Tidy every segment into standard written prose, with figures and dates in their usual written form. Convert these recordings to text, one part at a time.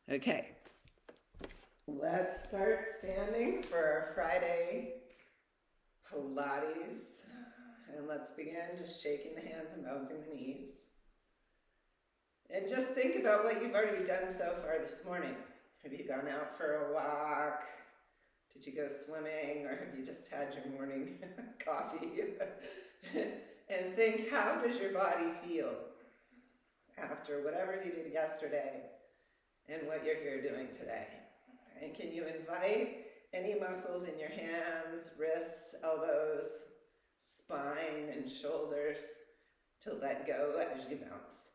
Okay, let's start standing for our Friday Pilates. And let's begin just shaking the hands and bouncing the knees. And just think about what you've already done so far this morning. Have you gone out for a walk? Did you go swimming? Or have you just had your morning coffee? And think, how does your body feel after whatever you did yesterday and what you're here doing today? And can you invite any muscles in your hands, wrists, elbows, spine, and shoulders to let go as you bounce?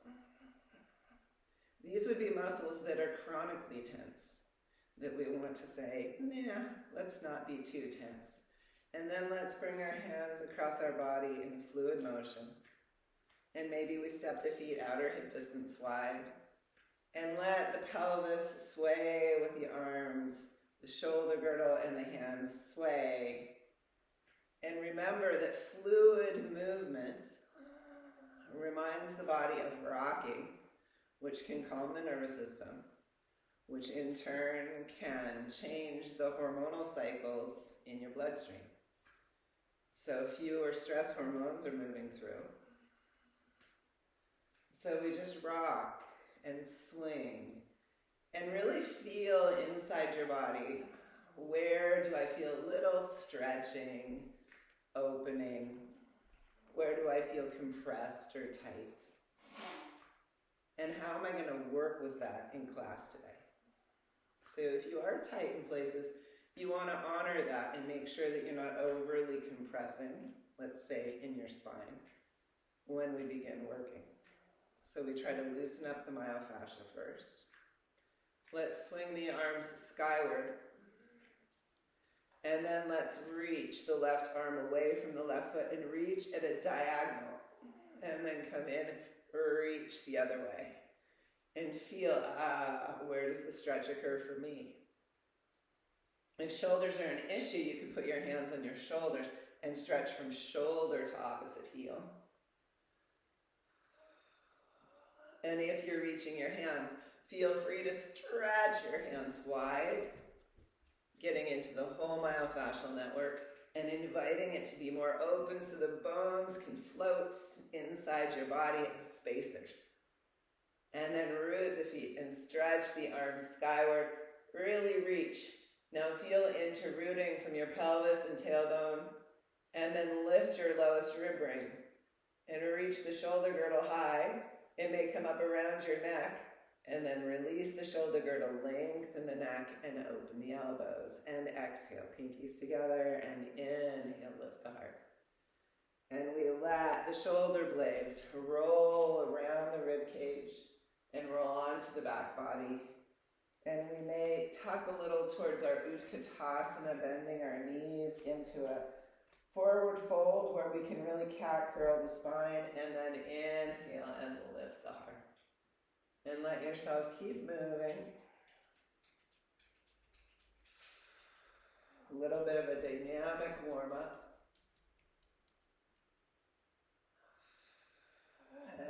These would be muscles that are chronically tense, that we want to say, nah, let's not be too tense. And then let's bring our hands across our body in fluid motion. And maybe we step the feet outer hip distance wide. And let the pelvis sway with the arms, the shoulder girdle and the hands sway. And remember that fluid movement reminds the body of rocking, which can calm the nervous system, which in turn can change the hormonal cycles in your bloodstream. So fewer stress hormones are moving through. So we just rock and swing and really feel inside your body. Where do I feel a little stretching, opening? Where do I feel compressed or tight? And how am I going to work with that in class today? So if you are tight in places, you want to honor that and make sure that you're not overly compressing, let's say in your spine, when we begin working. So we try to loosen up the myofascia first. Let's swing the arms skyward. And then let's reach the left arm away from the left foot and reach at a diagonal. And then come in, reach the other way. And feel, where does the stretch occur for me? If shoulders are an issue, you can put your hands on your shoulders and stretch from shoulder to opposite heel. And if you're reaching your hands, feel free to stretch your hands wide, getting into the whole myofascial network and inviting it to be more open so the bones can float inside your body as spacers. And then root the feet and stretch the arms skyward. Really reach. Now feel into rooting from your pelvis and tailbone. And then lift your lowest rib ring. And reach the shoulder girdle high. It may come up around your neck. And then release the shoulder girdle, lengthen the neck, and open the elbows. And exhale, pinkies together, and inhale, lift the heart. And we let the shoulder blades roll around the rib cage and roll onto the back body. And we may tuck a little towards our Utkatasana, bending our knees into a forward fold where we can really cat curl the spine, and then inhale and lift the heart. And let yourself keep moving. A little bit of a dynamic warm-up.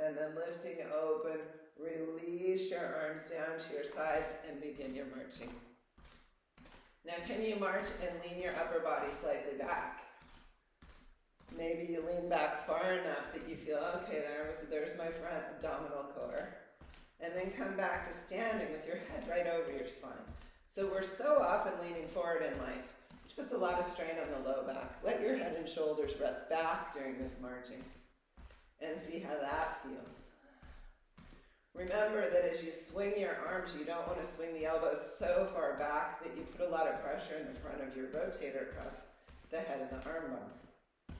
And then lifting open, release your arms down to your sides and begin your marching. Now can you march and lean your upper body slightly back? Maybe you lean back far enough that you feel, okay, there's my front abdominal core. And then come back to standing with your head right over your spine. So we're so often leaning forward in life, which puts a lot of strain on the low back. Let your head and shoulders rest back during this marching and see how that feels. Remember that as you swing your arms, you don't want to swing the elbows so far back that you put a lot of pressure in the front of your rotator cuff, the head and the arm bone.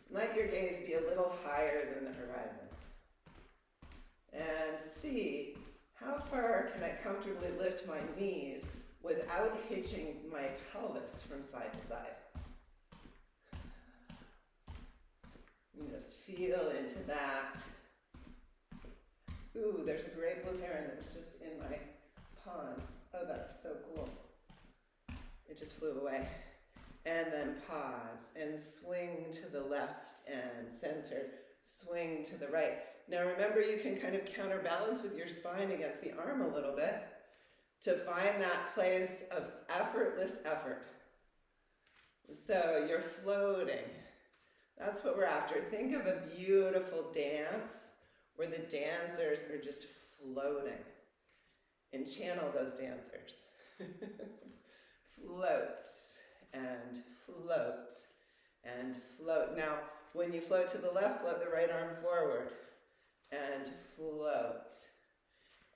Let your gaze be a little higher than the horizon. And see, how far can I comfortably lift my knees without hitching my pelvis from side to side? And just feel into that. Ooh, there's a great blue heron that was just in my pond. Oh, that's so cool. It just flew away. And then pause and swing to the left and center. Swing to the right. Now remember, you can kind of counterbalance with your spine against the arm a little bit. to find that place of effortless effort. So you're floating. That's what we're after. Think of a beautiful dance where the dancers are just floating. And channel those dancers. Float and float and float. Now, when you float to the left, float the right arm forward and float.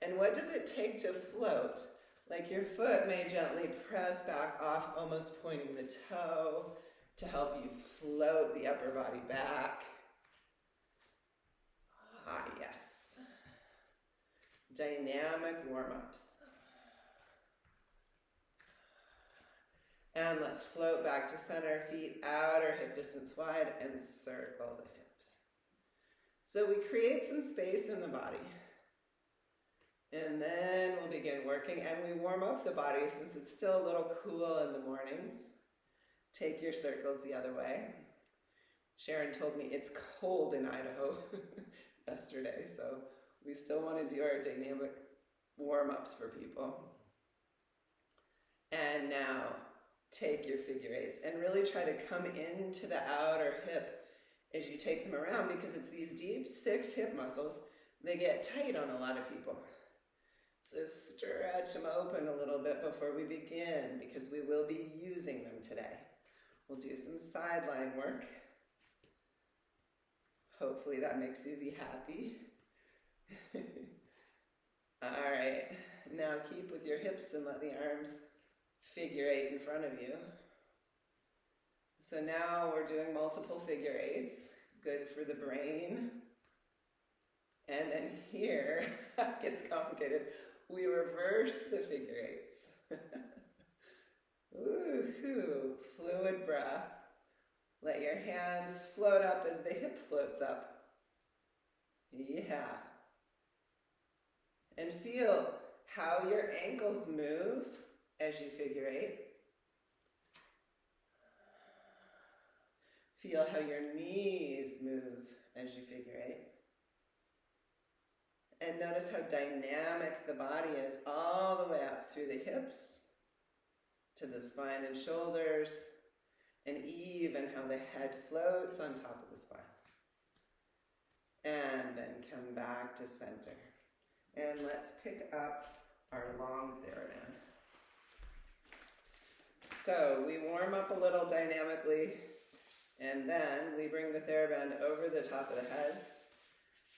And what does it take to float? Like your foot may gently press back off, almost pointing the toe to help you float the upper body back. Ah, yes. Dynamic warm-ups. And let's float back to center, feet outer hip distance wide, and circle the hips. So we create some space in the body. And then we'll begin working, and we warm up the body since it's still a little cool in the mornings. Take your circles the other way. Sharon told me it's cold in Idaho yesterday, so we still want to do our dynamic warm-ups for people. And now, take your figure eights and really try to come into the outer hip as you take them around, because it's these deep 6 hip muscles. They get tight on a lot of people. So stretch them open a little bit before we begin, because we will be using them today. We'll do some sideline work. Hopefully that makes Susie happy. All right, now keep with your hips and let the arms figure 8 in front of you. So now we're doing multiple figure 8s, good for the brain. And then here, it gets complicated. We reverse the figure 8s. Woo-hoo, fluid breath. Let your hands float up as the hip floats up. Yeah. And feel how your ankles move as you figure 8. Feel how your knees move as you figure 8. And notice how dynamic the body is all the way up through the hips, to the spine and shoulders, and even how the head floats on top of the spine. And then come back to center. And let's pick up our long TheraBand. So we warm up a little dynamically, and then we bring the TheraBand over the top of the head,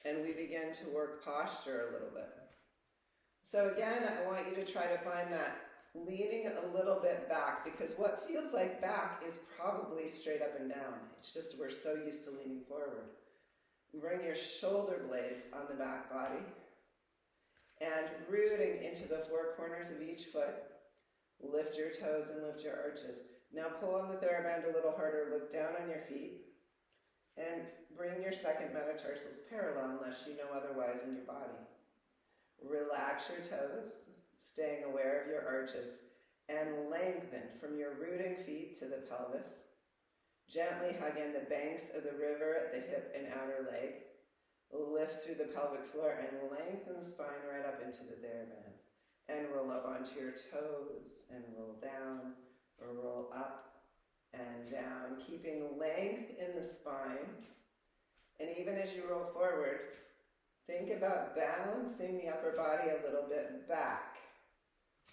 and we begin to work posture a little bit. So again, I want you to try to find that leaning a little bit back, because what feels like back is probably straight up and down. It's just we're so used to leaning forward. Bring your shoulder blades on the back body, and rooting into the 4 corners of each foot. Lift your toes and lift your arches. Now pull on the TheraBand a little harder, look down on your feet, and bring your second metatarsals parallel unless you know otherwise in your body. Relax your toes, staying aware of your arches, and lengthen from your rooting feet to the pelvis. Gently hug in the banks of the river at the hip and outer leg. Lift through the pelvic floor and lengthen the spine right up into the TheraBand. And roll up onto your toes and roll down or roll up and down, keeping length in the spine. And even as you roll forward, think about balancing the upper body a little bit back.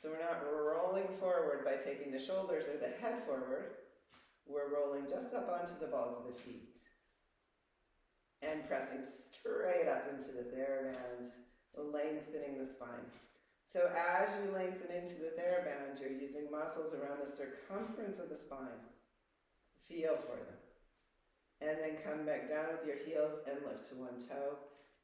So we're not rolling forward by taking the shoulders or the head forward. We're rolling just up onto the balls of the feet. And pressing straight up into the TheraBand, lengthening the spine. So as you lengthen into the TheraBand, you're using muscles around the circumference of the spine. Feel for them. And then come back down with your heels and lift to one toe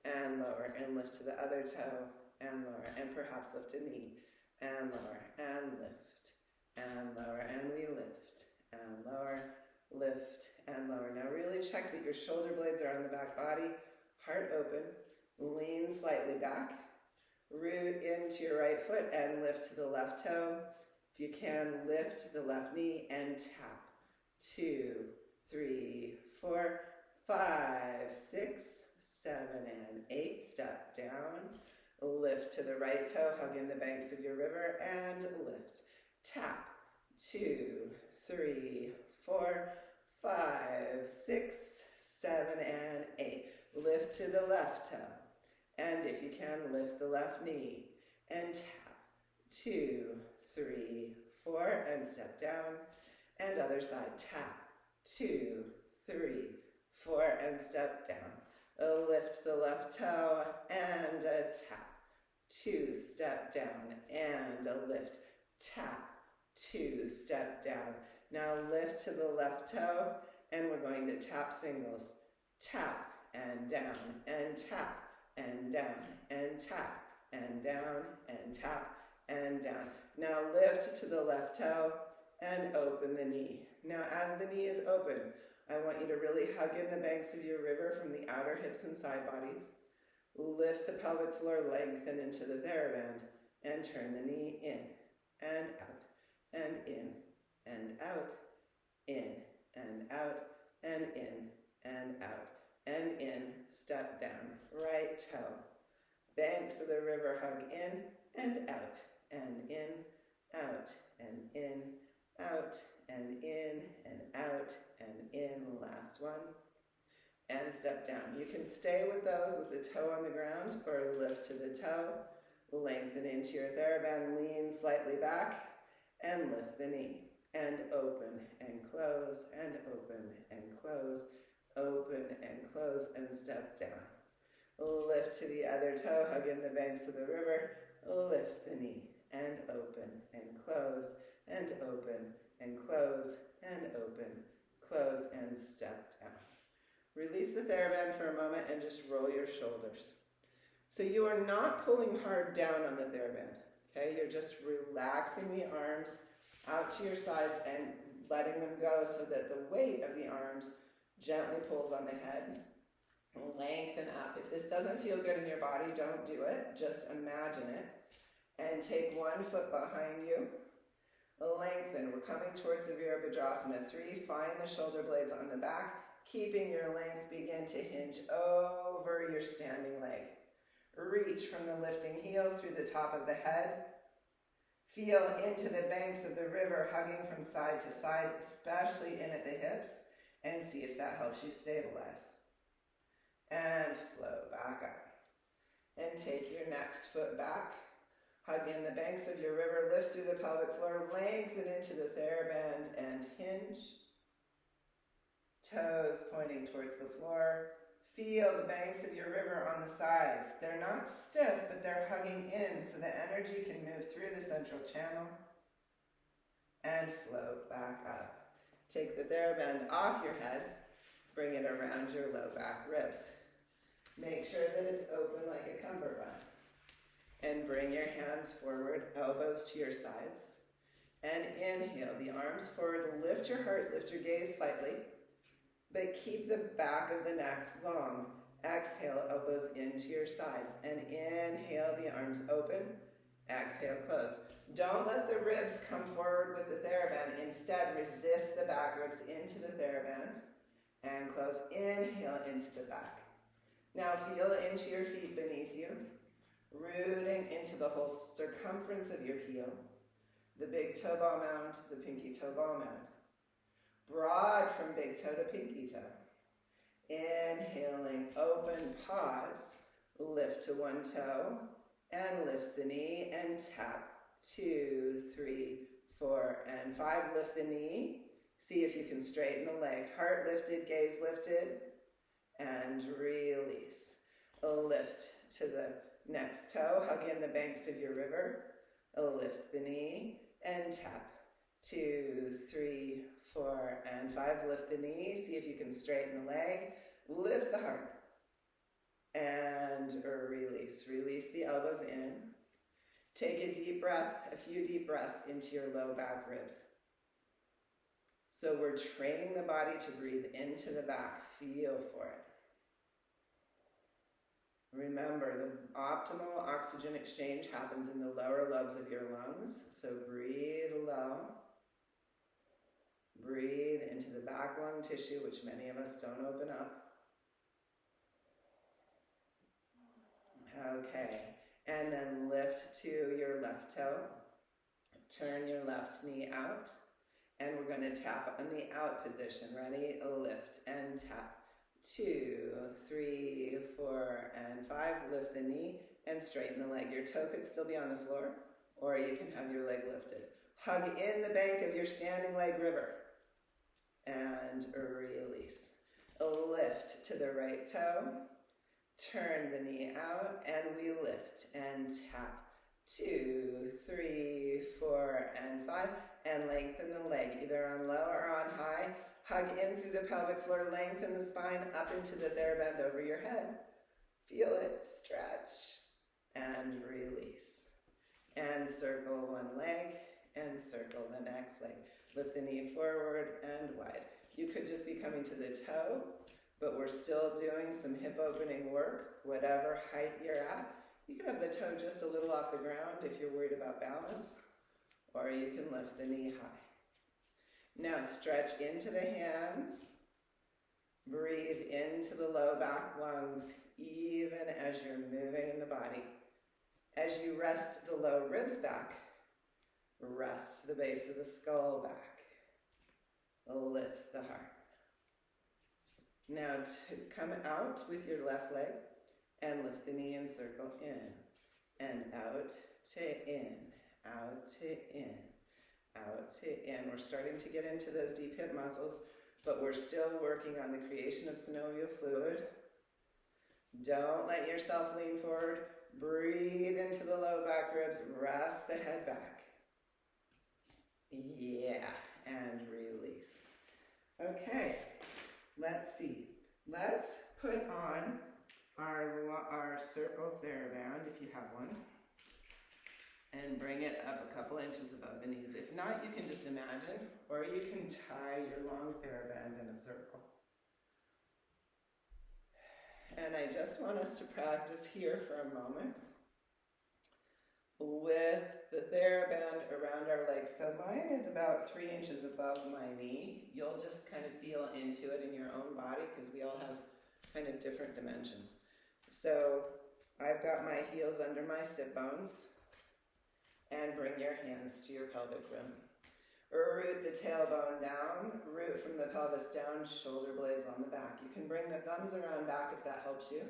and lower, and lift to the other toe and lower, and perhaps lift a knee and lower, and lift and lower, and we lift and lower, lift and lower. Now really check that your shoulder blades are on the back body, heart open, lean slightly back, root into your right foot and lift to the left toe. If you can, lift the left knee and tap. 2, 3, 4, 5, 6, 7, and 8. Step down. Lift to the right toe, hug in the banks of your river, and lift. Tap. 2, 3, 4, 5, 6, 7, and 8. Lift to the left toe. And if you can, lift the left knee. And tap. 2, 3, 4, and step down. And other side. Tap. 2, 3, 4, and step down. Lift the left toe and a tap. 2, step down and a lift. Tap. 2, step down. Now lift to the left toe and we're going to tap singles. Tap and down and tap and down and tap and down and tap and down. Now lift to the left toe and open the knee. Now as the knee is open, I want you to really hug in the banks of your river from the outer hips and side bodies. Lift the pelvic floor, lengthen into the TheraBand, and turn the knee in and out and in and out, in and out and in and out and in. Step down, right toe. Banks of the river, hug in and out and in, out and in, out and in and out and in. Last one. And step down. You can stay with those with the toe on the ground or lift to the toe. Lengthen into your TheraBand, lean slightly back and lift the knee. And open and close and open and close, open and close and step down. Lift to the other toe, hug in the banks of the river, lift the knee and open and close and open and close and open, close and step down. Release the TheraBand for a moment and just roll your shoulders. So you are not pulling hard down on the TheraBand, okay? You're just relaxing the arms out to your sides and letting them go so that the weight of the arms gently pulls on the head. Lengthen up. If this doesn't feel good in your body, don't do it. Just imagine it. And take one foot behind you. Lengthen. We're coming towards the Virabhadrasana. 3, find the shoulder blades on the back. Keeping your length, begin to hinge over your standing leg. Reach from the lifting heel through the top of the head. Feel into the banks of the river, hugging from side to side, especially in at the hips, and see if that helps you stabilize. And flow back up. And take your next foot back. Hug in the banks of your river, lift through the pelvic floor, lengthen into the TheraBand and hinge. Toes pointing towards the floor. Feel the banks of your river on the sides. They're not stiff, but they're hugging in so the energy can move through the central channel. And float back up. Take the TheraBand off your head. Bring it around your low back ribs. Make sure that it's open like a cummerbund. And bring your hands forward, elbows to your sides. And inhale the arms forward. Lift your heart, lift your gaze slightly. But keep the back of the neck long. Exhale, elbows into your sides. And inhale, the arms open. Exhale, close. Don't let the ribs come forward with the TheraBand. Instead, resist the back ribs into the TheraBand. And close. Inhale into the back. Now feel into your feet beneath you. Rooting into the whole circumference of your heel. The big toe ball mound, the pinky toe ball mound. Broad from big toe to pinky toe. Inhaling, open, pause. Lift to one toe and lift the knee and tap. 2, 3, 4, and 5. Lift the knee. See if you can straighten the leg. Heart lifted, gaze lifted, and release. Lift to the next toe. Hug in the banks of your river. Lift the knee and tap. 2, 3, 4, and 5. Lift the knee. See if you can straighten the leg. Lift the heart. And release. Release the elbows in. Take a deep breath, a few deep breaths into your low back ribs. So we're training the body to breathe into the back. Feel for it. Remember, the optimal oxygen exchange happens in the lower lobes of your lungs. So breathe low. Breathe into the back lung tissue, which many of us don't open up. Okay. And then lift to your left toe. Turn your left knee out. And we're going to tap on the out position. Ready? Lift and tap. 2, 3, 4, and 5. Lift the knee and straighten the leg. Your toe could still be on the floor, or you can have your leg lifted. Hug in the bank of your standing leg river. And release. Lift to the right toe. Turn the knee out, and we lift and tap. 2, 3, 4, and 5. And lengthen the leg, either on low or on high. Hug in through the pelvic floor, lengthen the spine up into the TheraBand over your head. Feel it, stretch, and release. And circle one leg, and circle the next leg. Lift the knee forward and wide. You could just be coming to the toe, but we're still doing some hip opening work, whatever height you're at. You can have the toe just a little off the ground if you're worried about balance, or you can lift the knee high. Now stretch into the hands. Breathe into the low back lungs, even as you're moving in the body. As you rest the low ribs back, rest the base of the skull back. Lift the heart. Now come out with your left leg and lift the knee and circle in and out to in, out to in, out to in. We're starting to get into those deep hip muscles, but we're still working on the creation of synovial fluid. Don't let yourself lean forward. Breathe into the low back ribs. Rest the head back. Yeah, and release. Okay, let's see. Let's put on our circle TheraBand, if you have one, and bring it up a couple inches above the knees. If not, you can just imagine, or you can tie your long TheraBand in a circle. And I just want us to practice here for a moment with the TheraBand around our legs. So mine is about 3 inches above my knee. You'll just kind of feel into it in your own body because we all have kind of different dimensions. So I've got my heels under my sit bones, and bring your hands to your pelvic rim. Root the tailbone down, root from the pelvis down, shoulder blades on the back. You can bring the thumbs around back if that helps you.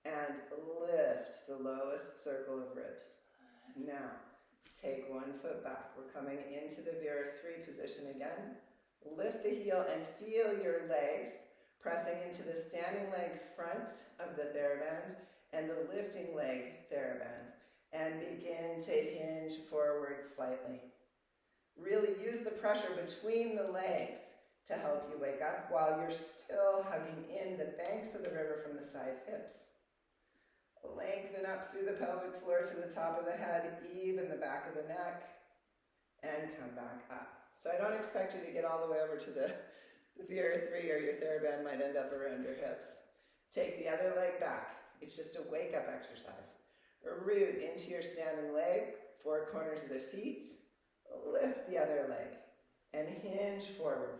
And lift the lowest circle of ribs. Now, take 1 foot back. We're coming into the Vira 3 position again. Lift the heel and feel your legs pressing into the standing leg front of the TheraBand and the lifting leg TheraBand. And begin to hinge forward slightly. Really use the pressure between the legs to help you wake up while you're still hugging in the banks of the river from the side hips. Lengthen up through the pelvic floor to the top of the head, even the back of the neck, and come back up. So I don't expect you to get all the way over to the Vira 3 or your TheraBand might end up around your hips. Take the other leg back. It's just a wake up exercise. Root into your standing leg, 4 corners of the feet. Lift the other leg and hinge forward.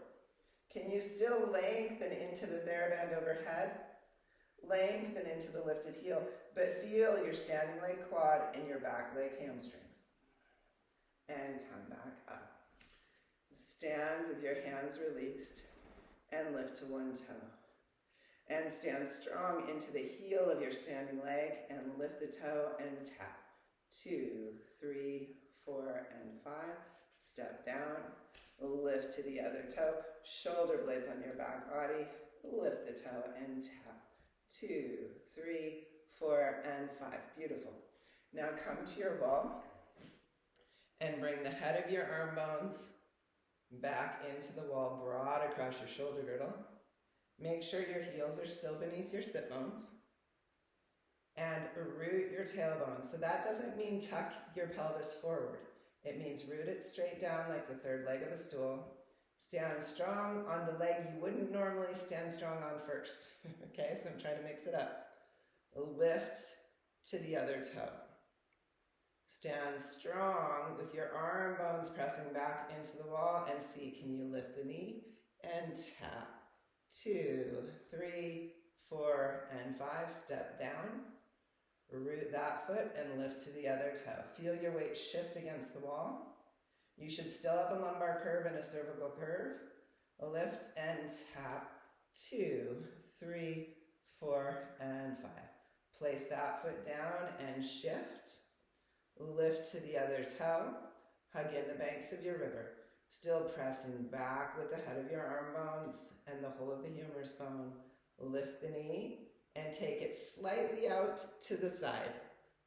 Can you still lengthen into the TheraBand overhead? Lengthen into the lifted heel, but feel your standing leg quad and your back leg hamstrings. And come back up. Stand with your hands released and lift to 1 toe. And stand strong into the heel of your standing leg and lift the toe and tap. 2, 3, 4, and 5. Step down. Lift to the other toe. Shoulder blades on your back body. Lift the toe and tap. 2, 3, 4, and 5. Beautiful. Now come to your wall and bring the head of your arm bones back into the wall, broad across your shoulder girdle. Make sure your heels are still beneath your sit bones. And root your tailbone. So that doesn't mean tuck your pelvis forward. It means root it straight down like the third leg of a stool. Stand strong on the leg you wouldn't normally stand strong on first. Okay, so I'm trying to mix it up. Lift to the other toe. Stand strong with your arm bones pressing back into the wall and see, can you lift the knee and tap. 2, 3, 4, and 5. Step down. Root that foot and lift to the other toe. Feel your weight shift against the wall. You should still have a lumbar curve and a cervical curve. Lift and tap. 2, 3, 4, and 5. Place that foot down and shift. Lift to the other toe. Hug in the banks of your river. Still pressing back with the head of your arm bones and the whole of the humerus bone. Lift the knee and take it slightly out to the side.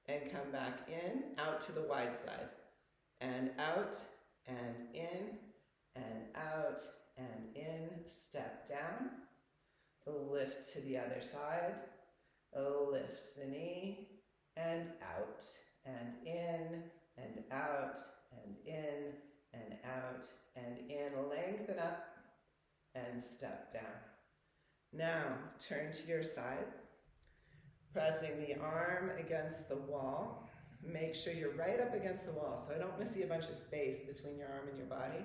And come back in, out to the wide side. And out, and in, and out, and in. Step down. Lift to the other side. Lift the knee, and out, and in, and out, and in, and out, and in. Lengthen up, and step down. Now, turn to your side, pressing the arm against the wall. Make sure you're right up against the wall, so I don't want to see a bunch of space between your arm and your body.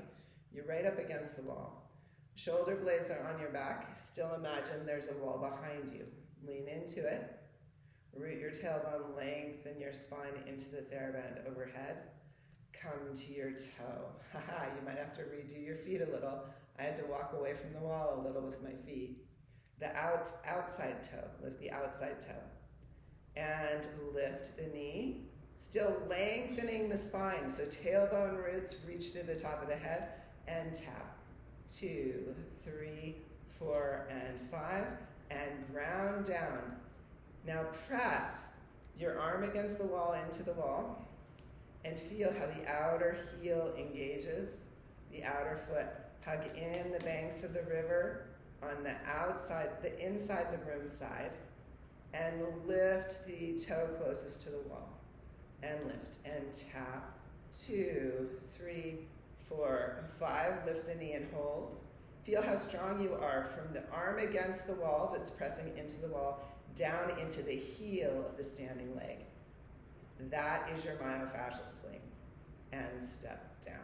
You're right up against the wall. Shoulder blades are on your back. Still imagine there's a wall behind you. Lean into it. Root your tailbone, lengthen your spine into the TheraBand overhead. Come to your toe. Haha, you might have to redo your feet a little. I had to walk away from the wall a little with my feet. The outside toe, lift the outside toe. And lift the knee. Still lengthening the spine, so tailbone roots reach through the top of the head and tap. 2, 3, 4, and 5, and ground down. Now press your arm against the wall into the wall and feel how the outer heel engages, the outer foot. Hug in the banks of the river on the outside, the inside the room side, and lift the toe closest to the wall. And lift and tap. 2, 3, 4, 5. Lift the knee and hold. Feel how strong you are from the arm against the wall that's pressing into the wall down into the heel of the standing leg. That is your myofascial sling. And step down.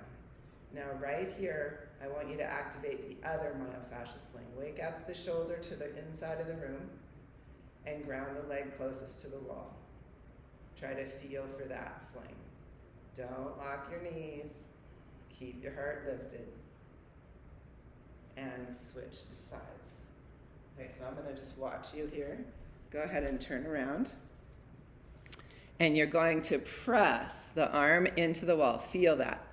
Now right here, I want you to activate the other myofascial sling. Wake up the shoulder to the inside of the room and ground the leg closest to the wall. Try to feel for that sling. Don't lock your knees. Keep your heart lifted. And switch the sides. Okay, so I'm going to just watch you here. Go ahead and turn around. And you're going to press the arm into the wall. Feel that.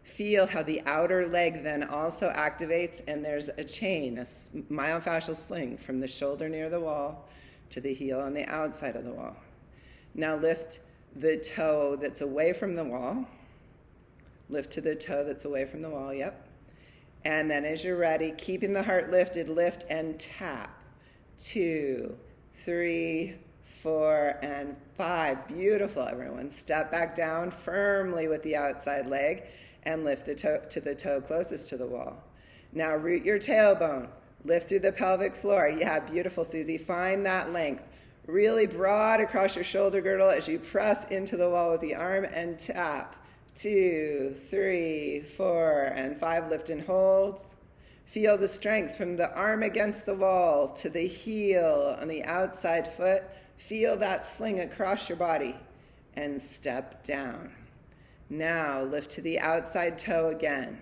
Feel how the outer leg then also activates, and there's a chain, a myofascial sling from the shoulder near the wall to the heel on the outside of the wall. Now lift the toe that's away from the wall. Lift to the toe that's away from the wall, yep. And then as you're ready, keeping the heart lifted, lift and tap. 2, 3, 4, and 5. Beautiful, everyone. Step back down firmly with the outside leg and lift the toe to the toe closest to the wall. Now root your tailbone. Lift through the pelvic floor. Yeah, beautiful, Susie. Find that length. Really broad across your shoulder girdle as you press into the wall with the arm and tap. 2, 3, 4, and 5. Lift and hold. Feel the strength from the arm against the wall to the heel on the outside foot. Feel that sling across your body and step down. Now lift to the outside toe again.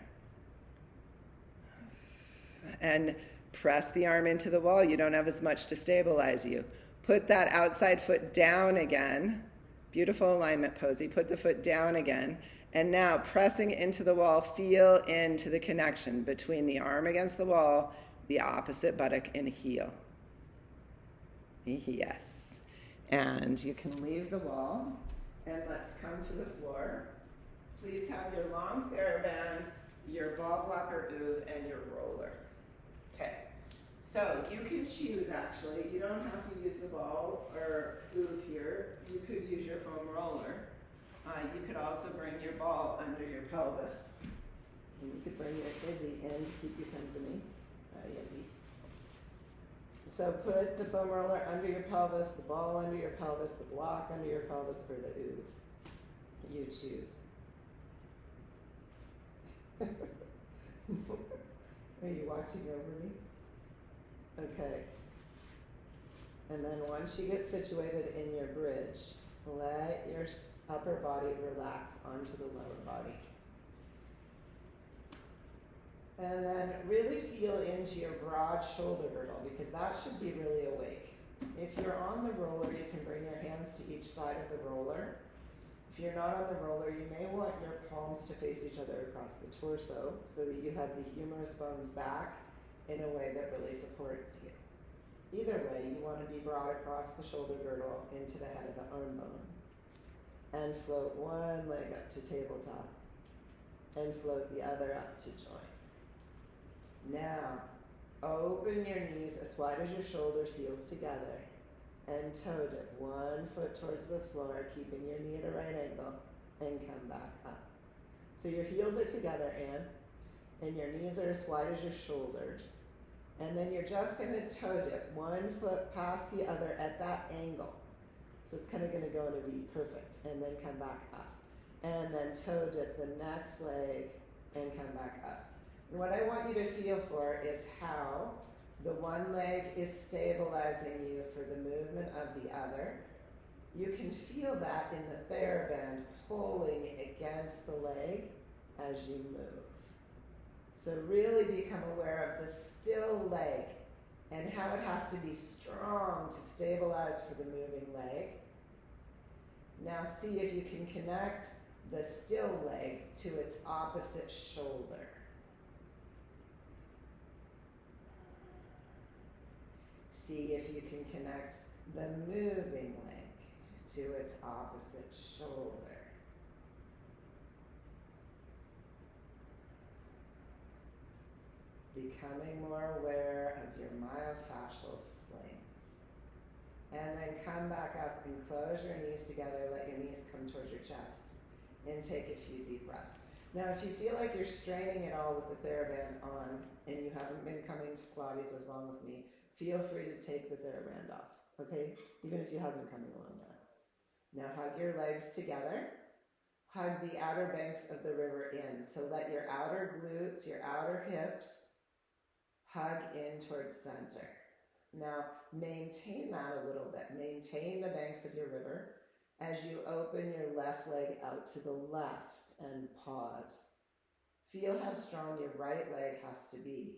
And press the arm into the wall. You don't have as much to stabilize you. Put that outside foot down again. Beautiful alignment, Posey. Put the foot down again. And now pressing into the wall, feel into the connection between the arm against the wall, the opposite buttock, and heel. Yes. And you can leave the wall. And let's come to the floor. Please have your long TheraBand, your ball blocker ooh, and your roller. Okay. So you can choose, actually. You don't have to use the ball or ooh here. You could use your foam roller. You could also bring your ball under your pelvis. And you could bring your Izzy in to keep you company. So put the foam roller under your pelvis, the ball under your pelvis, the block under your pelvis for the ooh. You choose. Are you watching over me? Okay. And then once you get situated in your bridge, let your upper body relax onto the lower body. And then really feel into your broad shoulder girdle, because that should be really awake. If you're on the roller, you can bring your hands to each side of the roller. If you're not on the roller, you may want your palms to face each other across the torso so that you have the humerus bones back in a way that really supports you. Either way, you want to be broad across the shoulder girdle into the head of the arm bone. And float one leg up to tabletop. And float the other up to joint. Now, open your knees as wide as your shoulders, heels together. And toe dip one foot towards the floor, keeping your knee at a right angle, and come back up. So your heels are together, Anne, and your knees are as wide as your shoulders. And then you're just going to toe dip one foot past the other at that angle. So it's kind of going to go in a V, perfect, and then come back up. And then toe dip the next leg and come back up. And what I want you to feel for is how the one leg is stabilizing you for the movement of the other. You can feel that in the TheraBand pulling against the leg as you move. So really become aware of the still leg and how it has to be strong to stabilize for the moving leg. Now see if you can connect the still leg to its opposite shoulder. See if you can connect the moving leg to its opposite shoulder. Becoming more aware of your myofascial slings. And then come back up and close your knees together. Let your knees come towards your chest. And take a few deep breaths. Now, if you feel like you're straining at all with the TheraBand on and you haven't been coming to Pilates as long with me, feel free to take the TheraBand off, okay? Even if you haven't been coming a long time. Now hug your legs together. Hug the outer banks of the river in. So let your outer glutes, your outer hips, hug in towards center. Now maintain that a little bit. Maintain the banks of your river as you open your left leg out to the left and pause. Feel how strong your right leg has to be.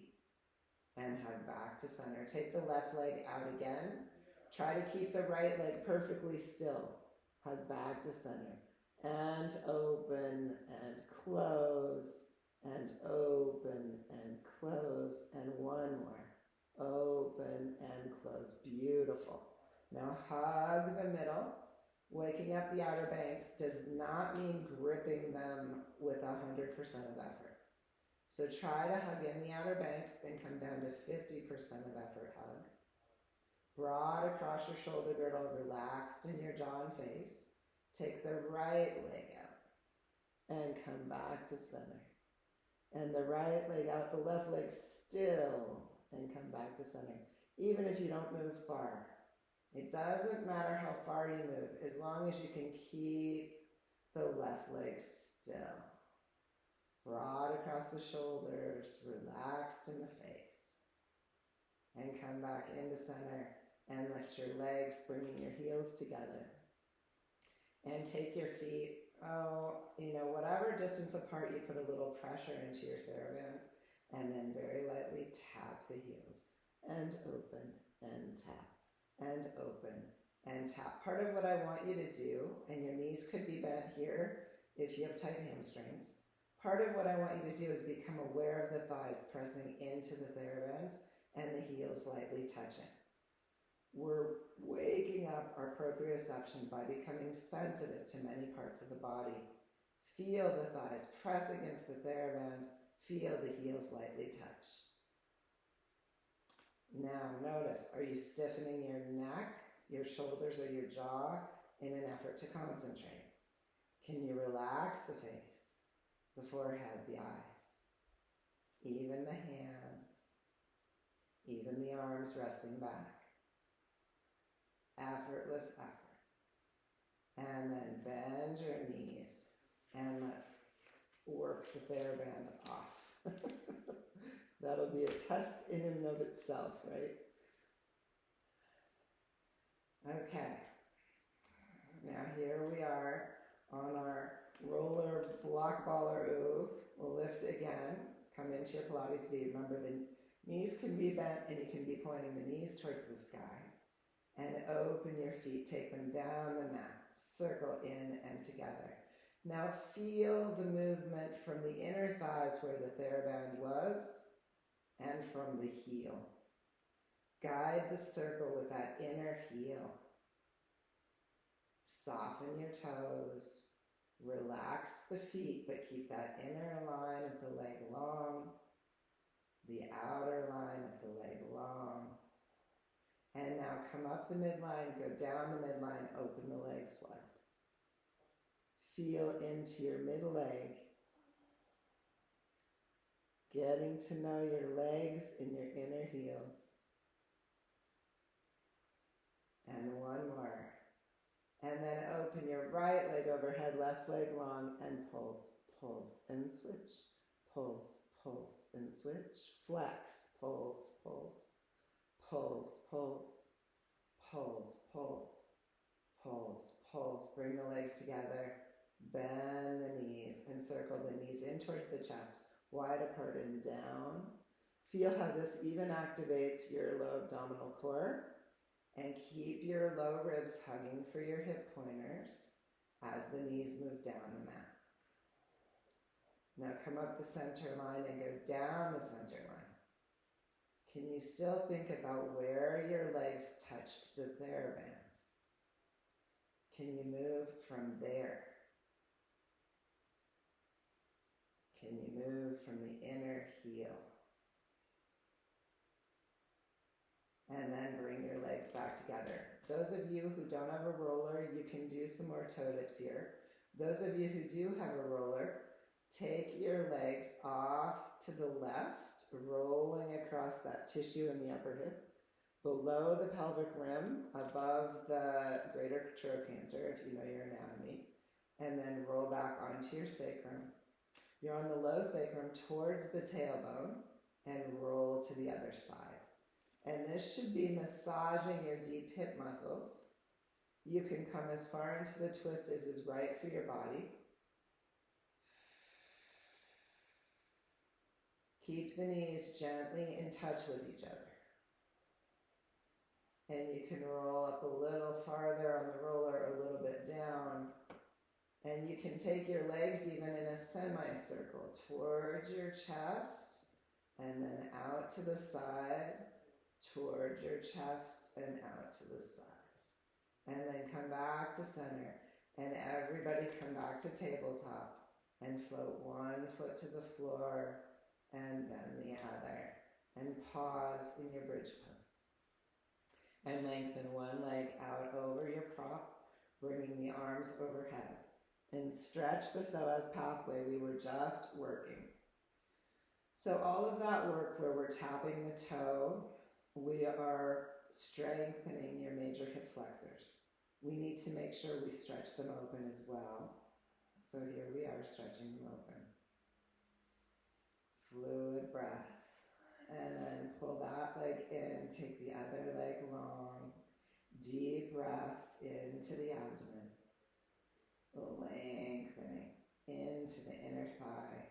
And hug back to center. Take the left leg out again. Try to keep the right leg perfectly still. Hug back to center. And open and close. And open and close. And one more. Open and close. Beautiful. Now hug the middle. Waking up the outer banks does not mean gripping them with 100% of effort. So try to hug in the outer banks, then come down to 50% of effort hug. Broad across your shoulder girdle, relaxed in your jaw and face. Take the right leg out and come back to center. And the right leg out, the left leg still, and come back to center. Even if you don't move far. It doesn't matter how far you move, as long as you can keep the left leg still. Broad across the shoulders, relaxed in the face. And come back into center and lift your legs, bringing your heels together. And take your feet, whatever distance apart, you put a little pressure into your TheraBand. And then very lightly tap the heels. And open and tap. And open and tap. Part of what I want you to do, and your knees could be bent here if you have tight hamstrings. Part of what I want you to do is become aware of the thighs pressing into the TheraBand and the heels lightly touching. We're waking up our proprioception by becoming sensitive to many parts of the body. Feel the thighs press against the TheraBand. Feel the heels lightly touch. Now notice, are you stiffening your neck, your shoulders, or your jaw in an effort to concentrate? Can you relax the face, the forehead, the eyes, even the hands, even the arms resting back? Effortless effort. And then bend your knees and let's work the TheraBand off. That'll be a test in and of itself, right? Okay. Now here we are on our roller block baller ooh. We'll lift again. Come into your Pilates V. Remember the knees can be bent and you can be pointing the knees towards the sky. And open your feet. Take them down the mat. Circle in and together. Now feel the movement from the inner thighs where the TheraBand was and from the heel. Guide the circle with that inner heel. Soften your toes. Relax the feet, but keep that inner line of the leg long, the outer line of the leg long. And now come up the midline, go down the midline, open the legs wide. Feel into your mid leg. Getting to know your legs and your inner heels. And one more. And then open your right leg overhead, left leg long, and pulse, pulse, and switch. Pulse, pulse, and switch. Flex, pulse, pulse. Pulse, pulse. Pulse, pulse. Pulse, pulse. Bring the legs together. Bend the knees and circle the knees in towards the chest. Wide apart and down. Feel how this even activates your low abdominal core. And keep your low ribs hugging for your hip pointers as the knees move down the mat. Now come up the center line and go down the center line. Can you still think about where your legs touched the TheraBand? Can you move from there? Can you move from the inner heel? And then bring your legs back together. Those of you who don't have a roller, you can do some more toe dips here. Those of you who do have a roller, take your legs off to the left, rolling across that tissue in the upper hip, below the pelvic rim, above the greater trochanter, if you know your anatomy, and then roll back onto your sacrum. You're on the low sacrum towards the tailbone, and roll to the other side. And this should be massaging your deep hip muscles. You can come as far into the twist as is right for your body. Keep the knees gently in touch with each other. And you can roll up a little farther on the roller, a little bit down. And you can take your legs even in a semicircle towards your chest and then out to the side, toward your chest and out to the side. And then come back to center. And everybody come back to tabletop and float one foot to the floor and then the other. And pause in your bridge pose. And lengthen one leg out over your prop, bringing the arms overhead. And stretch the psoas pathway we were just working. So all of that work where we're tapping the toe, we are strengthening your major hip flexors. We need to make sure we stretch them open as well. So here we are stretching them open. Fluid breath. And then pull that leg in, take the other leg long. Deep breaths into the abdomen. Lengthening into the inner thigh.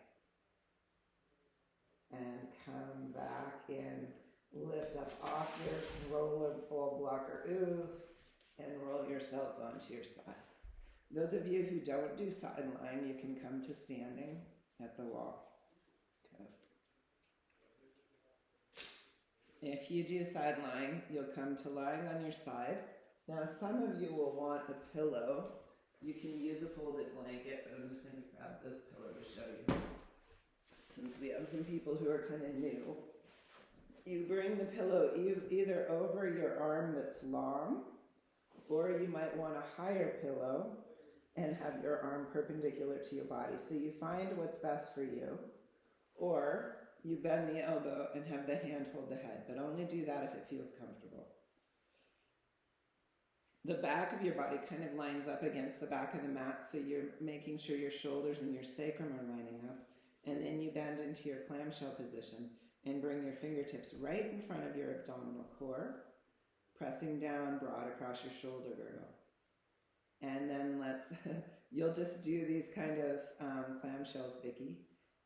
And come back in. Lift up off your roller ball blocker oof and roll yourselves onto your side. Those of you who don't do side lying, you can come to standing at the wall. Okay. If you do side lying, you'll come to lying on your side. Now some of you will want a pillow. You can use a folded blanket, but I'm just going to grab this pillow to show you. Since we have some people who are kind of new. You bring the pillow either over your arm that's long, or you might want a higher pillow and have your arm perpendicular to your body. So you find what's best for you, or you bend the elbow and have the hand hold the head, but only do that if it feels comfortable. The back of your body kind of lines up against the back of the mat, so you're making sure your shoulders and your sacrum are lining up, and then you bend into your clamshell position and bring your fingertips right in front of your abdominal core pressing down broad across your shoulder girdle. And then you'll just do these kind of clamshells, Vicky.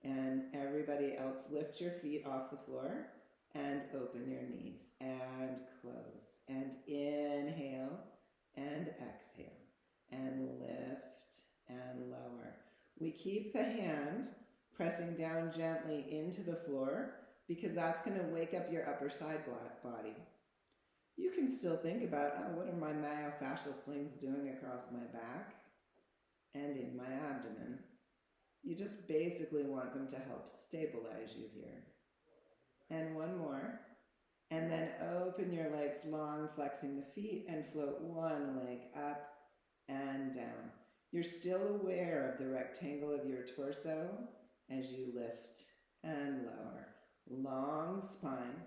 And everybody else, lift your feet off the floor and open your knees and close. And inhale and exhale. And lift and lower. We keep the hand pressing down gently into the floor because that's going to wake up your upper side body. You can still think about, oh, what are my myofascial slings doing across my back and in my abdomen? You just basically want them to help stabilize you here. And one more. And then open your legs long, flexing the feet, and float one leg up and down. You're still aware of the rectangle of your torso as you lift and lower. Long spine.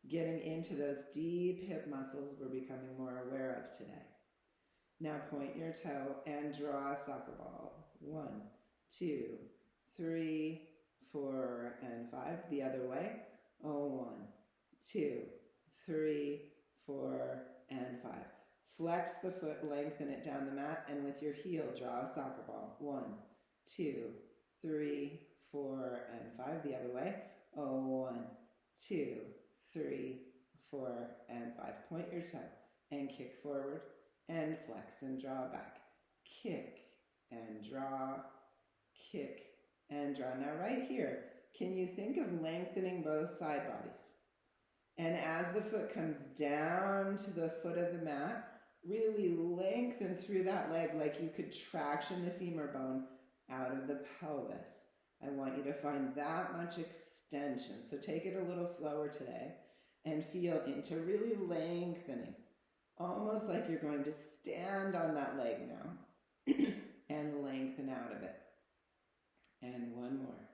Getting into those deep hip muscles we're becoming more aware of today. Now point your toe and draw a soccer ball. 1, 2, 3, 4, and 5. The other way. 1, 2, 3, 4, and 5. Flex the foot, lengthen it down the mat, and with your heel, draw a soccer ball. 1, 2, 3, 4, and 5. The other way. 1, 2, 3, 4, and 5. Point your toe and kick forward and flex and draw back. Kick and draw, kick and draw. Now right here, can you think of lengthening both side bodies? And as the foot comes down to the foot of the mat, really lengthen through that leg like you could traction the femur bone out of the pelvis. I want you to find that much extension. So take it a little slower today and feel into really lengthening. Almost like you're going to stand on that leg now and lengthen out of it. And one more.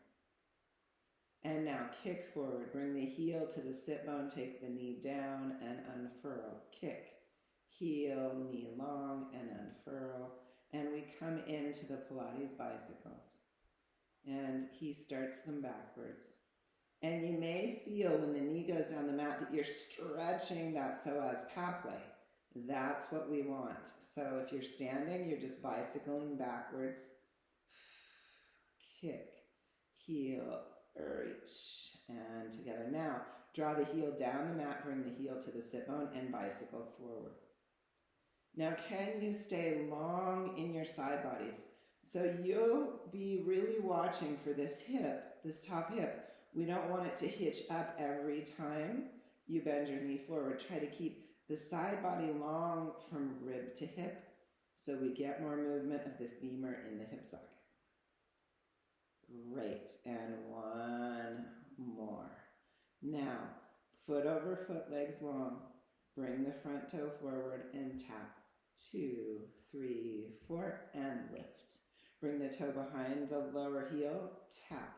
And now kick forward. Bring the heel to the sit bone. Take the knee down and unfurl. Kick. Heel, knee long, and unfurl. And we come into the Pilates bicycles. And he starts them backwards. And you may feel when the knee goes down the mat that you're stretching that psoas pathway. That's what we want. So if you're standing, you're just bicycling backwards. Kick, heel, reach, and together. Now, draw the heel down the mat, bring the heel to the sit bone, and bicycle forward. Now, can you stay long in your side bodies? So you'll be really watching for this hip, this top hip. We don't want it to hitch up every time you bend your knee forward. Try to keep the side body long from rib to hip so we get more movement of the femur in the hip socket. Great, and one more. Now, foot over foot, legs long. Bring the front toe forward and tap. 2, 3, 4, and lift. Bring the toe behind the lower heel, tap.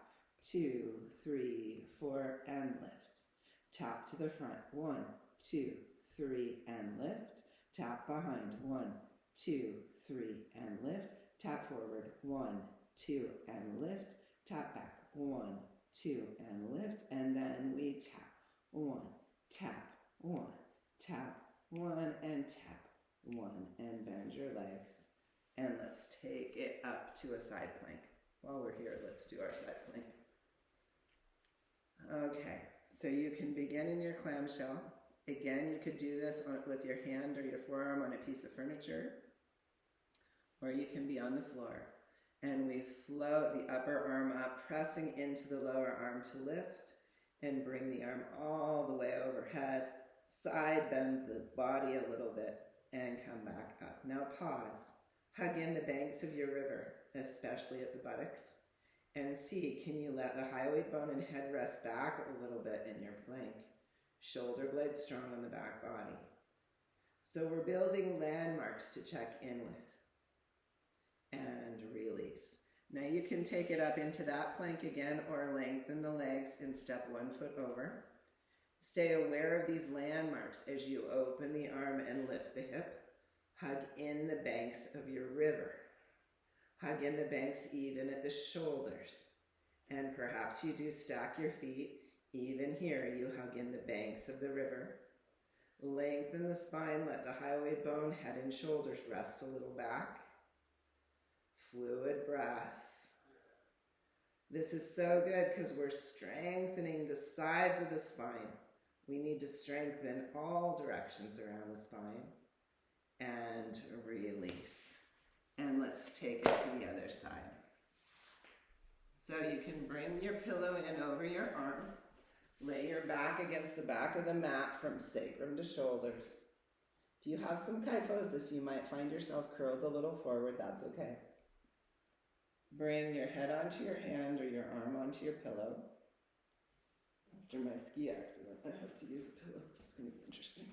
2, 3, 4, and lift. Tap to the front. 1, 2, 3, and lift. Tap behind. 1, 2, 3, and lift. Tap forward. 1, 2, and lift. Tap back. 1, 2, and lift. And then we tap. 1, tap, 1, tap, 1, and tap. 1, and bend your legs. And let's take it up to a side plank. While we're here, let's do our side plank. Okay, so you can begin in your clamshell. Again, you could do this with your hand or your forearm on a piece of furniture, or you can be on the floor. And we float the upper arm up, pressing into the lower arm to lift, and bring the arm all the way overhead. Side bend the body a little bit, and come back up. Now pause. Hug in the banks of your river, especially at the buttocks. And see, can you let the hyoid bone and head rest back a little bit in your plank? Shoulder blades strong on the back body. So we're building landmarks to check in with. And release. Now you can take it up into that plank again or lengthen the legs and step 1 foot over. Stay aware of these landmarks as you open the arm and lift the hip. Hug in the banks of your river. Hug in the banks even at the shoulders. And perhaps you do stack your feet. Even here, you hug in the banks of the river. Lengthen the spine, let the highway bone, head and shoulders rest a little back. Fluid breath. This is so good because we're strengthening the sides of the spine. We need to strengthen all directions around the spine. And release. And let's take it to the other side. So you can bring your pillow in over your arm. Lay your back against the back of the mat from sacrum to shoulders. If you have some kyphosis, you might find yourself curled a little forward. That's okay. Bring your head onto your hand or your arm onto your pillow. After my ski accident, I have to use a pillow. This is going to be interesting.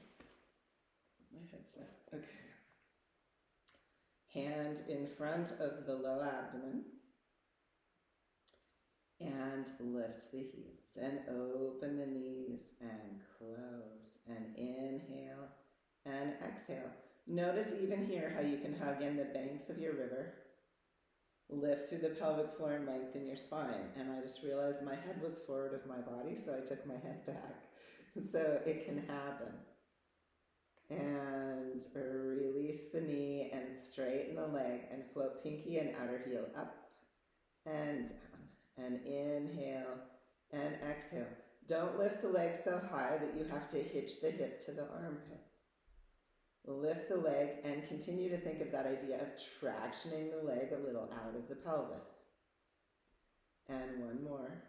My headset. Okay. Hand in front of the low abdomen. And lift the heels. And open the knees and close. And inhale and exhale. Notice even here how you can hug in the banks of your river. Lift through the pelvic floor and lengthen your spine. And I just realized my head was forward of my body, so I took my head back. So it can happen. And release the knee and straighten the leg and float pinky and outer heel up and down. And inhale and exhale. Don't lift the leg so high that you have to hitch the hip to the armpit. Lift the leg and continue to think of that idea of tractioning the leg a little out of the pelvis. And one more.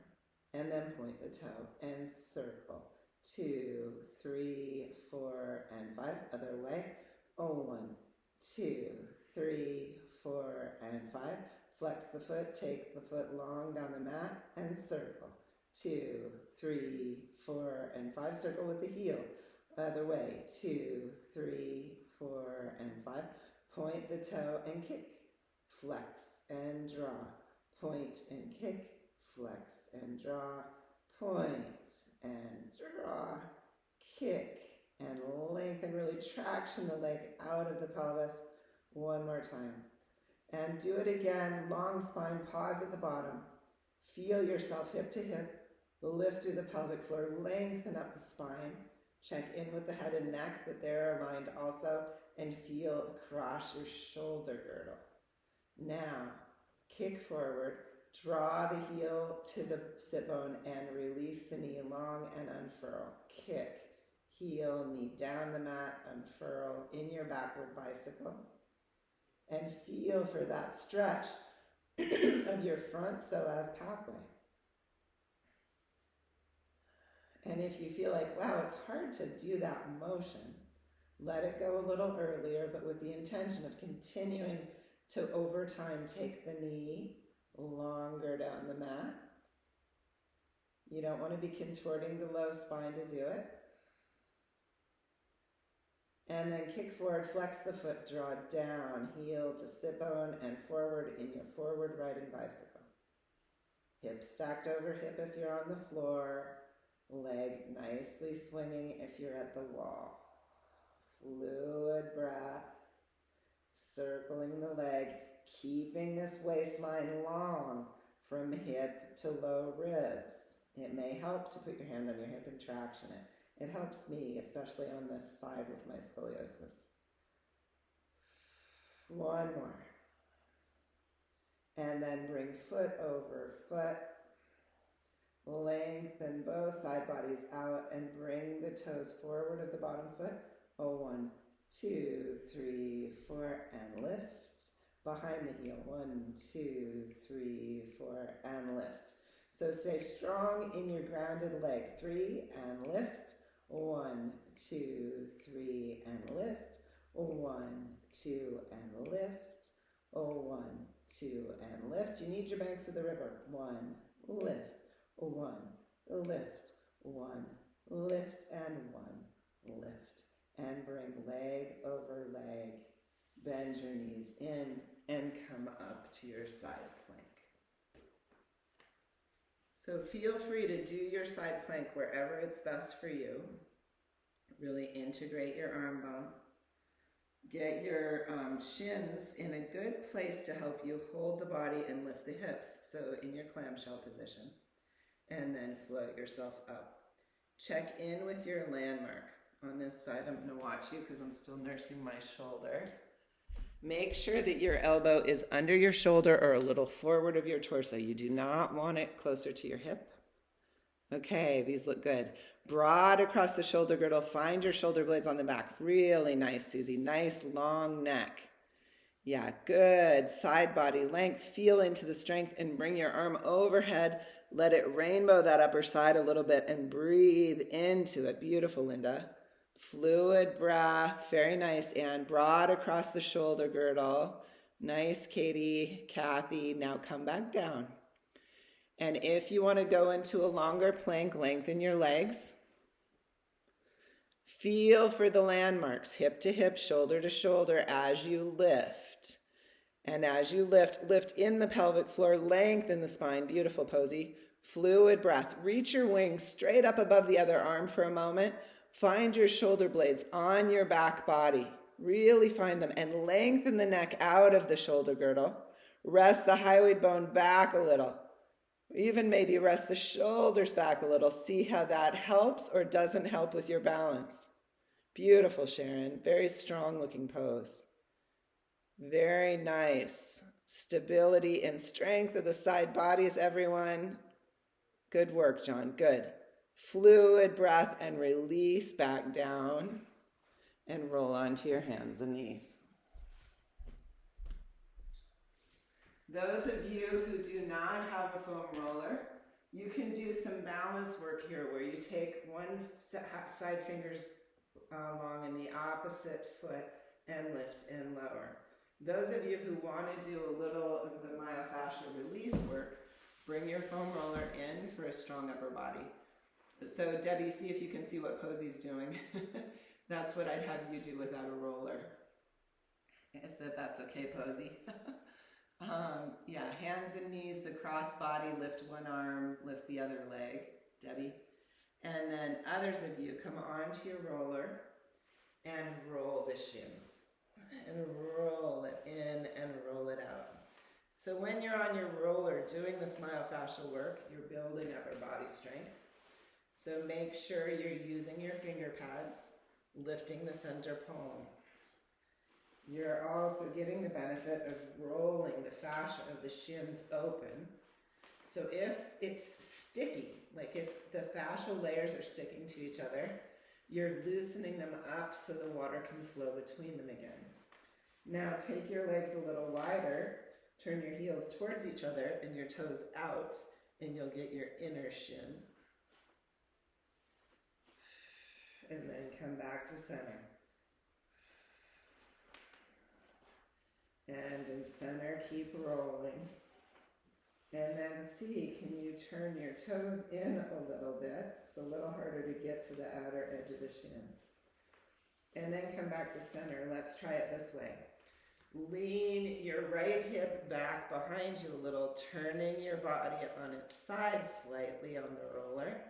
And then point the toe and circle. 2, 3, 4, and 5. Other way. 1, 2, 3, 4, and 5. Flex the foot, take the foot long down the mat, and circle. 2, 3, 4, and 5. Circle with the heel. Other way. 2, 3, 4, and 5. Point the toe and kick. Flex and draw. Point and kick. Flex and draw. Point and draw. Kick and lengthen. Really traction the leg out of the pelvis. One more time. And do it again. Long spine. Pause at the bottom. Feel yourself hip to hip. Lift through the pelvic floor. Lengthen up the spine. Check in with the head and neck that they're aligned also. And feel across your shoulder girdle. Now, kick forward. Draw the heel to the sit bone and release the knee long and unfurl. Kick. Heel, knee down the mat, unfurl in your backward bicycle. And feel for that stretch of your front psoas pathway. And if you feel like, wow, it's hard to do that motion, let it go a little earlier, but with the intention of continuing to, over time, take the knee longer down the mat. You don't want to be contorting the low spine to do it. And then kick forward, flex the foot, draw down, heel to sit bone and forward in your forward riding bicycle. Hip stacked over hip if you're on the floor. Leg nicely swinging if you're at the wall. Fluid breath. Circling the leg, keeping this waistline long from hip to low ribs. It may help to put your hand on your hip and traction it. It helps me, especially on this side with my scoliosis. One more. And then bring foot over foot. Lengthen both side bodies out and bring the toes forward of the bottom foot. 1, 2, 3, 4, and lift. Behind the heel. 1, 2, 3, 4, and lift. So stay strong in your grounded leg. 3, and lift. 1, 2, 3, and lift. 1, 2, and lift. 1, 2, and lift. You need your banks of the river. 1, lift. 1, lift. 1, lift, and 1, lift. And bring leg over leg. Bend your knees in and come up to your side plank. So feel free to do your side plank wherever it's best for you. Really integrate your arm bone. Get your shins in a good place to help you hold the body and lift the hips, so in your clamshell position. And then float yourself up. Check in with your landmark. on this side. I'm going to watch you because I'm still nursing my shoulder. Make sure that your elbow is under your shoulder or a little forward of your torso. You do not want it closer to your hip. Okay, these look good. Broad across the shoulder girdle. Find your shoulder blades on the back. Really nice, Susie. Nice long neck. Yeah, good. Side body length. Feel into the strength and bring your arm overhead. Let it rainbow that upper side a little bit and breathe into it. Beautiful, Linda. Fluid breath. Very nice. And broad across the shoulder girdle. Nice, Katie, Kathy. Now come back down. And if you want to go into a longer plank, lengthen your legs. Feel for the landmarks, hip to hip, shoulder to shoulder as you lift. And as you lift, lift in the pelvic floor, lengthen the spine. Beautiful, Posey. Fluid breath. Reach your wings straight up above the other arm for a moment. Find your shoulder blades on your back body. Really find them and lengthen the neck out of the shoulder girdle. Rest the hyoid bone back a little. Even maybe rest the shoulders back a little. See how that helps or doesn't help with your balance. Beautiful, Sharon. Very strong looking pose. Very nice. Stability and strength of the side bodies, everyone. Good work, John. Good. Fluid breath and release back down and roll onto your hands and knees. Those of you who do not have a foam roller, you can do some balance work here where you take one side fingers along in the opposite foot and lift and lower. Those of you who want to do a little of the myofascial release work, bring your foam roller in for a strong upper body. So Debbie, see if you can see what Posey's doing. That's what I'd have you do without a roller. Is that's okay, Posey? Yeah, hands and knees, the cross body, lift one arm, lift the other leg, Debbie. And then others of you come onto your roller and roll the shins. And roll it in and roll it out. So when you're on your roller doing this myofascial work, you're building upper body strength. So make sure you're using your finger pads, lifting the center palm. You're also getting the benefit of rolling the fascia of the shins open. So if it's sticky, like if the fascial layers are sticking to each other, you're loosening them up so the water can flow between them again. Now take your legs a little wider, turn your heels towards each other and your toes out, and you'll get your inner shin. And then come back to center. And in center, keep rolling. And then see, can you turn your toes in a little bit? It's a little harder to get to the outer edge of the shins. And then come back to center. Let's try it this way. Lean your right hip back behind you a little, turning your body on its side slightly on the roller.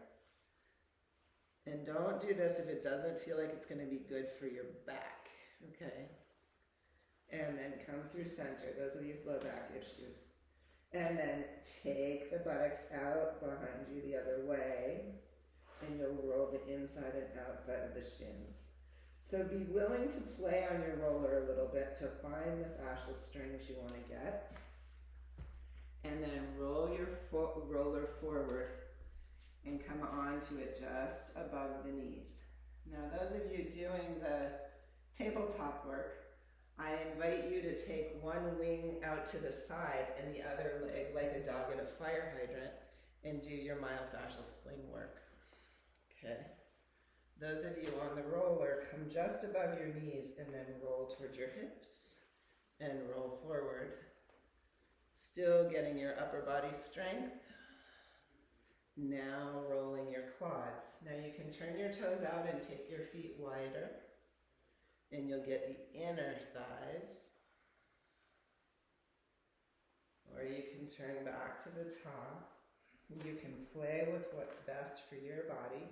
And don't do this if it doesn't feel like it's going to be good for your back, okay? And then come through center, those of you with low back issues. And then take the buttocks out behind you the other way, and you'll roll the inside and outside of the shins. So be willing to play on your roller a little bit to find the fascial strength you want to get. And then roll your roller forward and come onto it just above the knees. Now those of you doing the tabletop work, I invite you to take one wing out to the side and the other leg like a dog at a fire hydrant and do your myofascial sling work. Okay. Those of you on the roller, come just above your knees and then roll towards your hips and roll forward. Still getting your upper body strength. Now rolling your quads. Now you can turn your toes out and take your feet wider, and you'll get the inner thighs. Or you can turn back to the top. You can play with what's best for your body.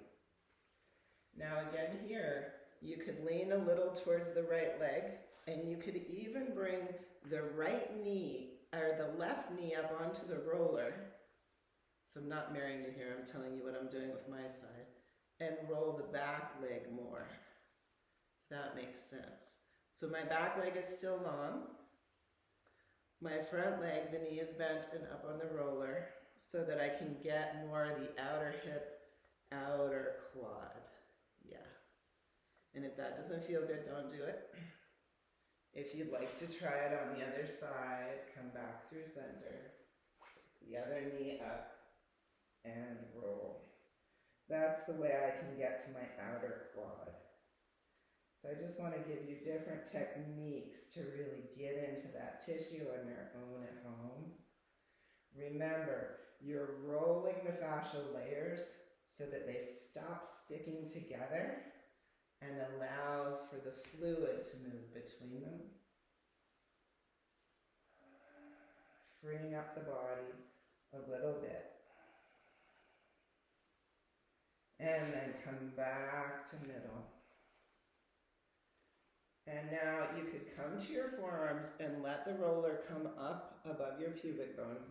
Now again here, you could lean a little towards the right leg, and you could even bring the right knee, or the left knee up onto the roller. So I'm not marrying you here, I'm telling you what I'm doing with my side. And roll the back leg more. that makes sense. So my back leg is still long. My front leg, the knee is bent and up on the roller so that I can get more of the outer hip, outer quad. Yeah. And if that doesn't feel good, don't do it. If you'd like to try it on the other side, come back through center. The other knee up and roll. That's the way I can get to my outer quad. So I just want to give you different techniques to really get into that tissue on your own at home. Remember, you're rolling the fascial layers so that they stop sticking together and allow for the fluid to move between them. Freeing up the body a little bit. And then come back to middle. And now you could come to your forearms and let the roller come up above your pubic bone,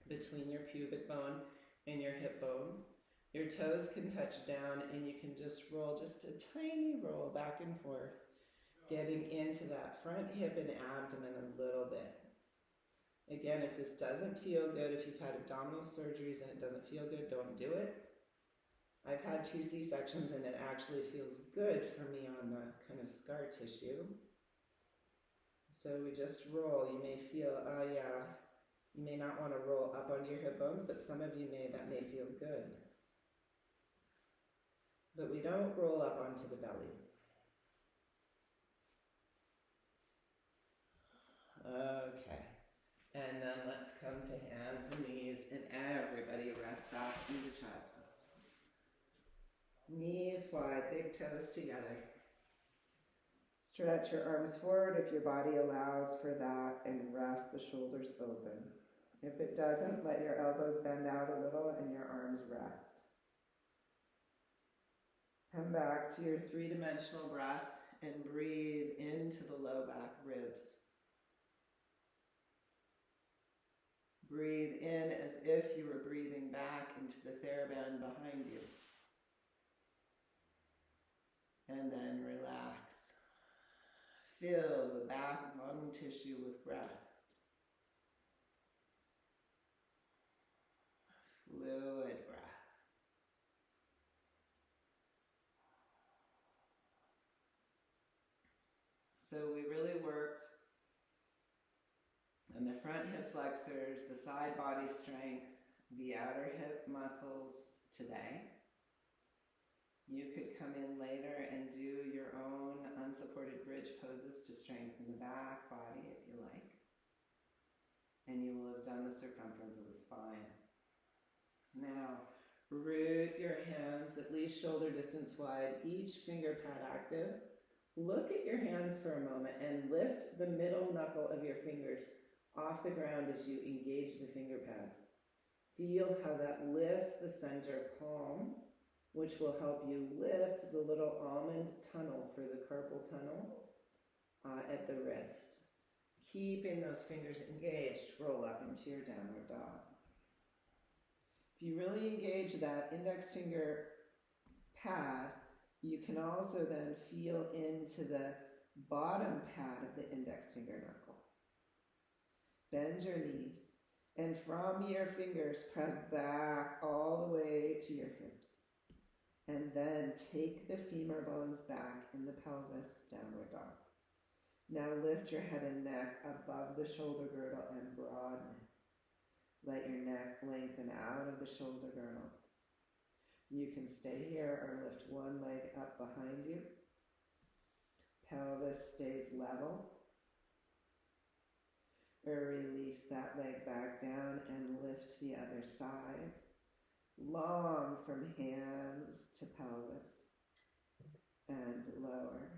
between your pubic bone and your hip bones. Your toes can touch down and you can just roll, just a tiny roll back and forth, getting into that front hip and abdomen a little bit. Again, if this doesn't feel good, if you've had abdominal surgeries and it doesn't feel good, don't do it. I've had 2 C-sections and it actually feels good for me on the kind of scar tissue. So we just roll. You may feel, oh yeah, you may not want to roll up onto your hip bones, but some of you that may feel good. But we don't roll up onto the belly. Okay. And then let's come to hands and knees and everybody rest back into child's pose. Knees wide, big toes together. Stretch your arms forward if your body allows for that and rest the shoulders open. If it doesn't, let your elbows bend out a little and your arms rest. Come back to your 3-dimensional breath and breathe into the low back ribs. Breathe in as if you were breathing back into the TheraBand behind you. And then relax. Fill the back lung tissue with breath. Fluid breath. So we really worked on the front hip flexors, the side body strength, the outer hip muscles today. You could come in later and do your own unsupported bridge poses to strengthen the back body if you like. And you will have done the circumference of the spine. Now, root your hands at least shoulder distance wide, each finger pad active. Look at your hands for a moment and lift the middle knuckle of your fingers off the ground as you engage the finger pads. Feel how that lifts the center palm, which will help you lift the little almond tunnel for the carpal tunnel at the wrist. Keeping those fingers engaged, roll up into your downward dog. If you really engage that index finger pad, you can also then feel into the bottom pad of the index finger knuckle. Bend your knees, and from your fingers, press back all the way to your hips. And then take the femur bones back in the pelvis, downward dog. Now lift your head and neck above the shoulder girdle and broaden. Let your neck lengthen out of the shoulder girdle. You can stay here or lift one leg up behind you. Pelvis stays level. Or release that leg back down and lift the other side. Long from hands to pelvis and lower.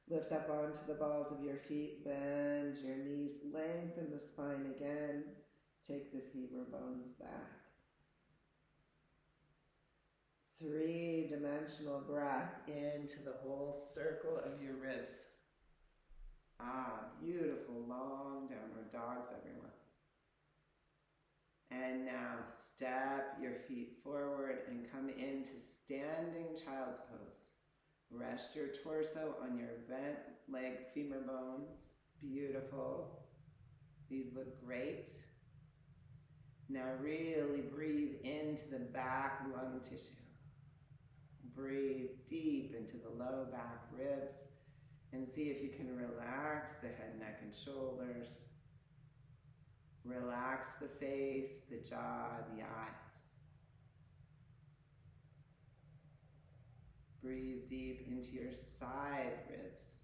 Lift up onto the balls of your feet, bend your knees, lengthen the spine again. Take the femur bones back. 3-dimensional breath into the whole circle of your ribs. Beautiful long downward dogs, everyone. And now step your feet forward and come into standing child's pose. Rest your torso on your bent leg femur bones. Beautiful. These look great. Now really breathe into the back lung tissue. Breathe deep into the low back ribs and see if you can relax the head, neck, and shoulders. Relax the face, the jaw, the eyes. Breathe deep into your side ribs.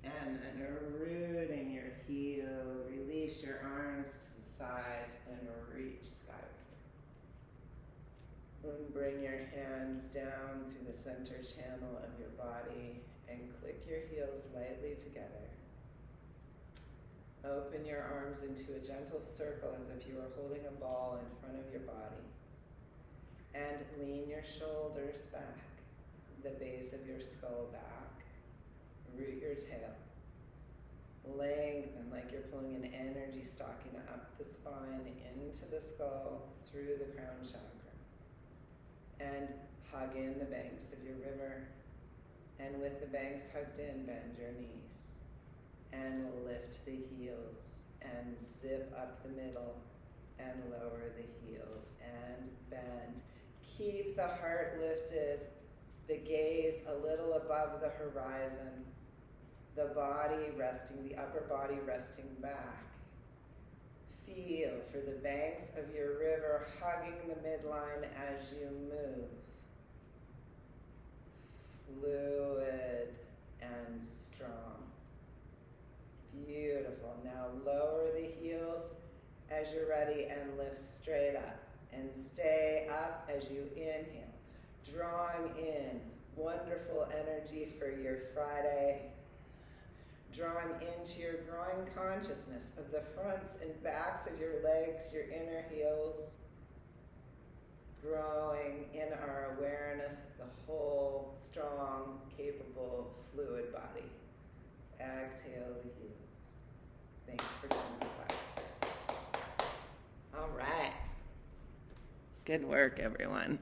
And then rooting your heel, release your arms to the sides and reach skyward. And bring your hands down through the center channel of your body and click your heels lightly together. Open your arms into a gentle circle as if you were holding a ball in front of your body. And lean your shoulders back, the base of your skull back. Root your tail. Lengthen like you're pulling an energy stocking up the spine into the skull through the crown chakra. And hug in the banks of your river. And with the banks hugged in, bend your knees. And lift the heels. And zip up the middle. And lower the heels. And bend. Keep the heart lifted. The gaze a little above the horizon. The body resting, the upper body resting back. Feel for the banks of your river hugging the midline as you move. Fluid and strong. Beautiful. Now lower the heels as you're ready and lift straight up. And stay up as you inhale, drawing in wonderful energy for your Friday. Drawing into your growing consciousness of the fronts and backs of your legs, your inner heels. Growing in our awareness of the whole, strong, capable, fluid body. Let's exhale the heels. Thanks for joining the class. All right. Good work, everyone.